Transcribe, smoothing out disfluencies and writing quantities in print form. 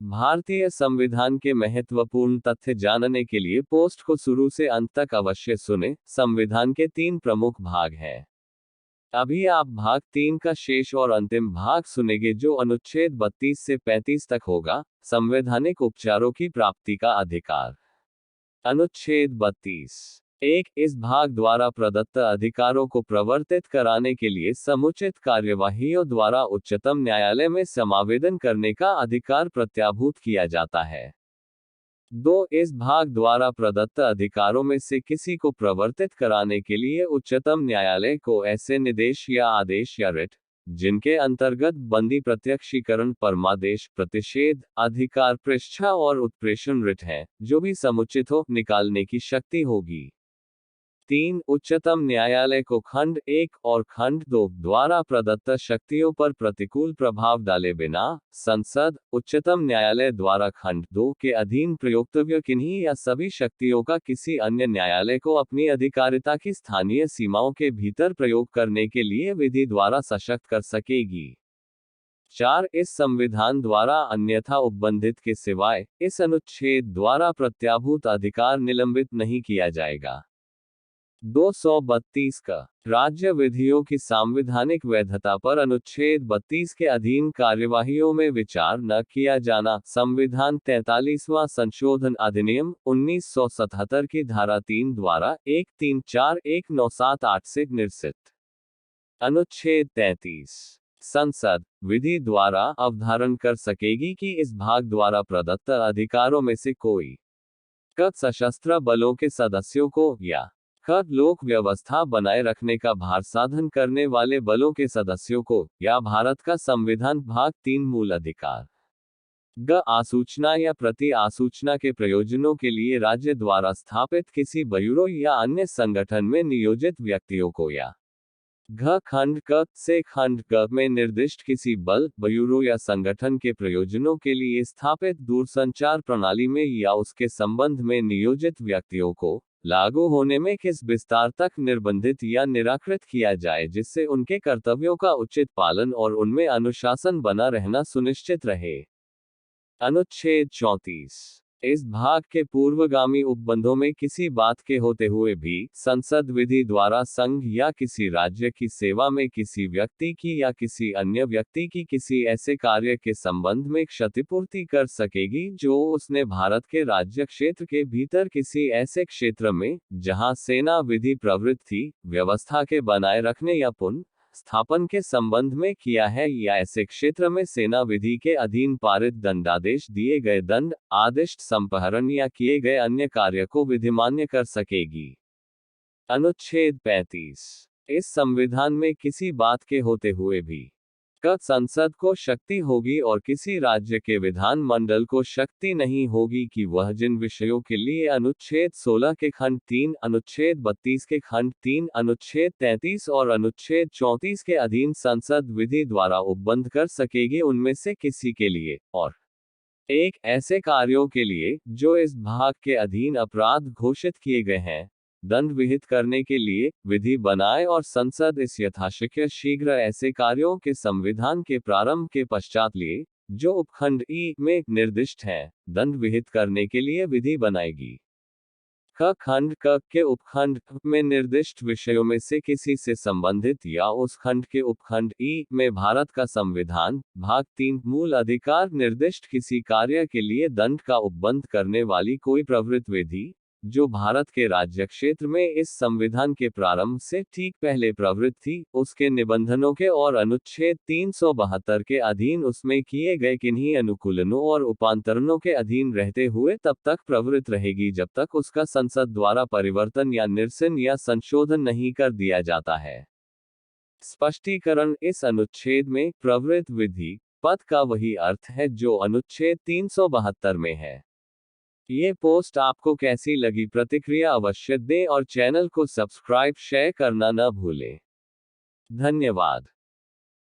भारतीय संविधान के महत्वपूर्ण तथ्य जानने के लिए पोस्ट को शुरू से अंत तक अवश्य सुने। संविधान के 3 प्रमुख भाग हैं। अभी आप भाग 3 का शेष और अंतिम भाग सुनेंगे, जो अनुच्छेद 32 से 35 तक होगा। संवैधानिक उपचारों की प्राप्ति का अधिकार। अनुच्छेद 32(1) इस भाग द्वारा प्रदत्त अधिकारों को प्रवर्तित कराने के लिए समुचित कार्यवाहियों द्वारा उच्चतम न्यायालय में समावेदन करने का अधिकार प्रत्याभूत किया जाता है। 2 इस भाग द्वारा प्रदत्त अधिकारों में से किसी को प्रवर्तित कराने के लिए उच्चतम न्यायालय को ऐसे निर्देश या आदेश या रिट, जिनके अंतर्गत बंदी प्रत्यक्षीकरण, परमादेश, प्रतिषेध, अधिकार पृष्ठा और उत्प्रेषण रिट हैं, जो भी समुचित हो, निकालने की शक्ति होगी। 3 उच्चतम न्यायालय को खंड 1 और खंड 2 द्वारा प्रदत्त शक्तियों पर प्रतिकूल प्रभाव डाले बिना संसद, उच्चतम न्यायालय द्वारा खंड 2 के अधीन प्रयोक्तव्य किन्हीं या सभी शक्तियों का किसी अन्य न्यायालय को अपनी अधिकारिता की स्थानीय सीमाओं के भीतर प्रयोग करने के लिए विधि द्वारा सशक्त कर सकेगी। 4 इस संविधान द्वारा अन्यथा उपबंधित के सिवाय इस अनुच्छेद द्वारा प्रत्याभूत अधिकार निलंबित नहीं किया जाएगा। 232 का राज्य विधियों की संवैधानिक वैधता पर अनुच्छेद 32 के अधीन कार्यवाहियों में विचार न किया जाना। संविधान 43वां संशोधन अधिनियम 1977 की धारा 3 द्वारा 134197/8 से निरसित। अनुच्छेद 33 संसद विधि द्वारा अवधारण कर सकेगी कि इस भाग द्वारा प्रदत्त अधिकारों में से कोई क सशस्त्र बलों के सदस्यों को या ख लोक व्यवस्था बनाए रखने का भार साधन करने वाले बलों के सदस्यों को या भारत का संविधान भाग 3 मूल अधिकार ग आसूचना या प्रति आसूचना के प्रयोजनों के लिए राज्य द्वारा स्थापित किसी ब्यूरो या अन्य संगठन में नियोजित व्यक्तियों को या घ खंड क से खंड ग में निर्दिष्ट किसी बल, ब्यूरो या संगठन के प्रयोजनों के लिए स्थापित दूरसंचार प्रणाली में या उसके संबंध में नियोजित व्यक्तियों को लागू होने में किस विस्तार तक निर्बंधित या निराकृत किया जाए, जिससे उनके कर्तव्यों का उचित पालन और उनमें अनुशासन बना रहना सुनिश्चित रहे। अनुच्छेद 34 इस भाग के पूर्वगामी उपबंधों में किसी बात के होते हुए भी संसद विधि द्वारा संघ या किसी राज्य की सेवा में किसी व्यक्ति की या किसी अन्य व्यक्ति की किसी ऐसे कार्य के संबंध में क्षतिपूर्ति कर सकेगी जो उसने भारत के राज्य क्षेत्र के भीतर किसी ऐसे क्षेत्र में जहां सेना विधि प्रवृत्त थी, व्यवस्था के बनाए रखने या पुनः स्थापन के संबंध में किया है, या ऐसे क्षेत्र में सेना विधि के अधीन पारित दंडादेश, दिए गए दंड, आदिष्ट संपहरण या किए गए अन्य कार्य को विधिमान्य कर सकेगी। अनुच्छेद 35 इस संविधान में किसी बात के होते हुए भी क संसद को शक्ति होगी और किसी राज्य के विधान मंडल को शक्ति नहीं होगी कि वह जिन विषयों के लिए अनुच्छेद 16 के खंड 3, अनुच्छेद 32 के खंड 3, अनुच्छेद 33 और अनुच्छेद 34 के अधीन संसद विधि द्वारा उपबंध कर सकेगी, उनमें से किसी के लिए और 1 ऐसे कार्यों के लिए जो इस भाग के अधीन अपराध घोषित किए गए हैं, दंड विहित करने के लिए विधि बनाए और संसद इस यथाशक्य शीघ्र ऐसे कार्यों के संविधान के प्रारंभ के पश्चात लिए जो उपखंड ई में निर्दिष्ट हैं, दंड विहित करने के लिए विधि बनाएगी। ख खंड क के उपखंड में निर्दिष्ट विषयों में से किसी से संबंधित या उस खंड के उपखंड ई में भारत का संविधान भाग 3 मूल अधिकार निर्दिष्ट किसी कार्य के लिए दंड का उपबंध करने वाली कोई प्रवृत्त विधि जो भारत के राज्य क्षेत्र में इस संविधान के प्रारंभ से ठीक पहले प्रवृत्त थी, उसके निबंधनों के और अनुच्छेद 372 के अधीन उसमें किए गए किन्हीं अनुकूलनों और उपांतरणों के अधीन रहते हुए तब तक प्रवृत्त रहेगी जब तक उसका संसद द्वारा परिवर्तन या निरसन या संशोधन नहीं कर दिया जाता है। स्पष्टीकरण इस अनुच्छेद में प्रवृत्त विधि पद का वही अर्थ है जो अनुच्छेद 372 में है। ये पोस्ट आपको कैसी लगी, प्रतिक्रिया अवश्य दें और चैनल को सब्सक्राइब शेयर करना न भूलें। धन्यवाद।